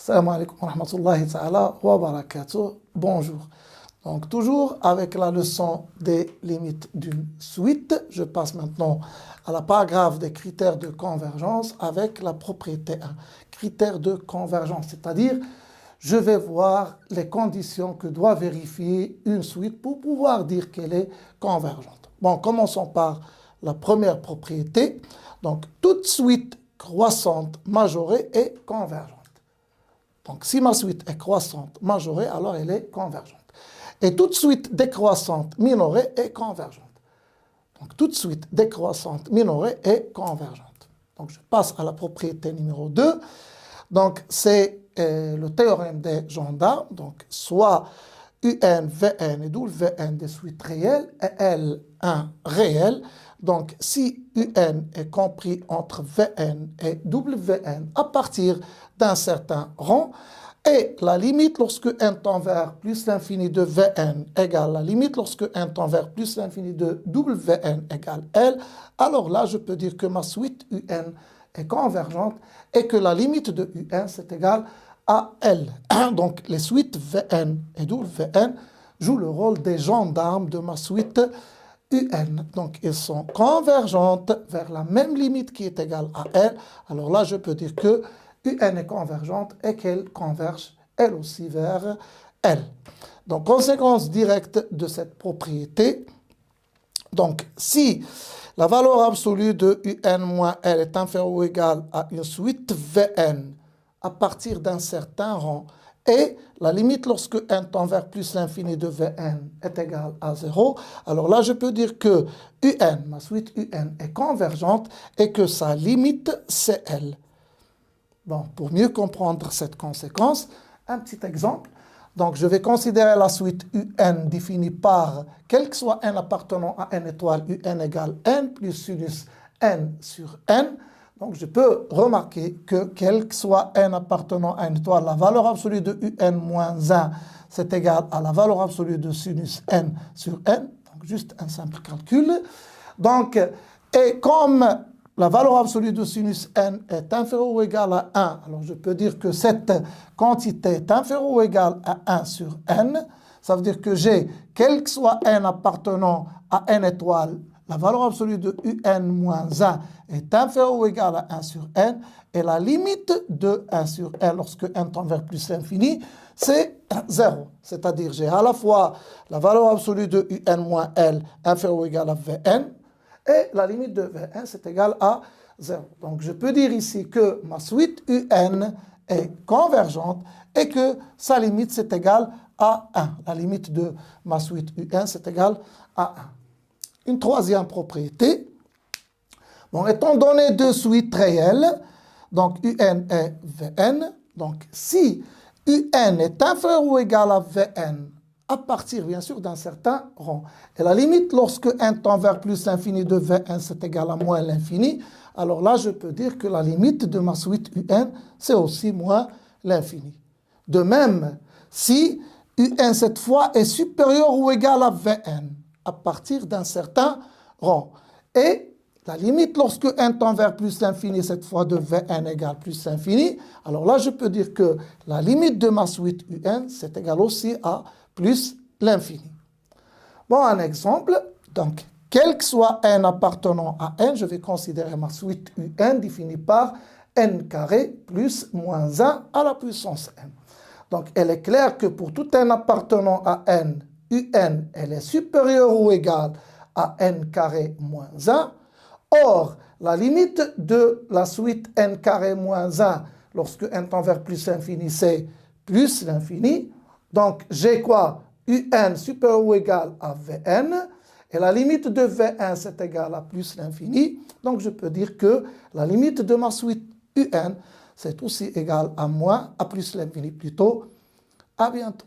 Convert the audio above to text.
Assalamu alaikum wa rahmatullahi ta'ala wa barakatuh. Bonjour. Donc toujours avec la leçon des limites d'une suite, je passe maintenant à la paragraphe des critères de convergence avec la propriété 1. Critères de convergence, c'est-à-dire je vais voir les conditions que doit vérifier une suite pour pouvoir dire qu'elle est convergente. Bon, commençons par la première propriété. Donc toute suite croissante majorée est convergente. Donc si ma suite est croissante majorée, alors elle est convergente. Et toute suite décroissante minorée est convergente. Donc toute suite décroissante minorée est convergente. Donc je passe à la propriété numéro 2. Donc c'est le théorème des gendarmes. Donc soit UN, Vn et Wn des suites réelles et L1 réel. Donc si UN est compris entre Vn et Wn à partir d'un certain rang, et la limite lorsque n tend vers plus l'infini de Vn égale la limite lorsque n tend vers plus l'infini de Wn égale L, alors là je peux dire que ma suite UN est convergente et que la limite de UN c'est égal à L. Donc les suites Vn et Wn jouent le rôle des gendarmes de ma suite UN. Donc ils sont convergentes vers la même limite qui est égale à L. Alors là je peux dire que UN est convergente et qu'elle converge elle aussi vers L. Donc, conséquence directe de cette propriété, donc si la valeur absolue de UN moins L est inférieure ou égale à une suite Vn à partir d'un certain rang et la limite lorsque n tend vers plus l'infini de Vn est égale à 0, alors là je peux dire que UN, ma suite UN est convergente et que sa limite c'est L. Bon, pour mieux comprendre cette conséquence, un petit exemple. Donc, je vais considérer la suite UN définie par, quel que soit n appartenant à n étoile, UN égale n plus sinus n sur n. Donc, je peux remarquer que, quel que soit n appartenant à n étoile, la valeur absolue de UN moins 1, c'est égal à la valeur absolue de sinus n sur n. Donc, juste un simple calcul. Donc, et comme la valeur absolue de sinus n est inférieure ou égale à 1. Alors, je peux dire que cette quantité est inférieure ou égale à 1 sur n. Ça veut dire que j'ai, quel que soit n appartenant à n étoile, la valeur absolue de un moins 1 est inférieure ou égale à 1 sur n. Et la limite de 1 sur n lorsque n tend vers plus l'infini, c'est 0. C'est-à-dire j'ai à la fois la valeur absolue de un moins l inférieure ou égale à Vn, et la limite de Vn, c'est égal à 0. Donc, je peux dire ici que ma suite UN est convergente et que sa limite, c'est égal à 1. La limite de ma suite UN, c'est égal à 1. Une troisième propriété. Bon, étant donné deux suites réelles, donc UN et Vn, donc si UN est inférieur ou égal à Vn, à partir, bien sûr, d'un certain rang. Et la limite, lorsque n tend vers plus l'infini de Vn, c'est égal à moins l'infini, alors là, je peux dire que la limite de ma suite UN, c'est aussi moins l'infini. De même, si UN, cette fois, est supérieur ou égal à Vn, à partir d'un certain rang. Et la limite, lorsque n tend vers plus l'infini, cette fois de Vn égale plus l'infini, alors là, je peux dire que la limite de ma suite UN, c'est égal aussi à plus l'infini. Bon, un exemple. Donc, quel que soit n appartenant à n, je vais considérer ma suite UN définie par n carré plus moins 1 à la puissance n. Donc, elle est claire que pour tout n appartenant à n, UN, elle est supérieure ou égale à n carré moins 1. Or, la limite de la suite n carré moins 1, lorsque n tend vers plus l'infini, c'est plus l'infini. Donc, j'ai quoi? UN supérieur ou égal à Vn. Et la limite de Vn, c'est égal à plus l'infini. Donc, je peux dire que la limite de ma suite UN, c'est aussi égal à moins, à plus l'infini plutôt. À bientôt.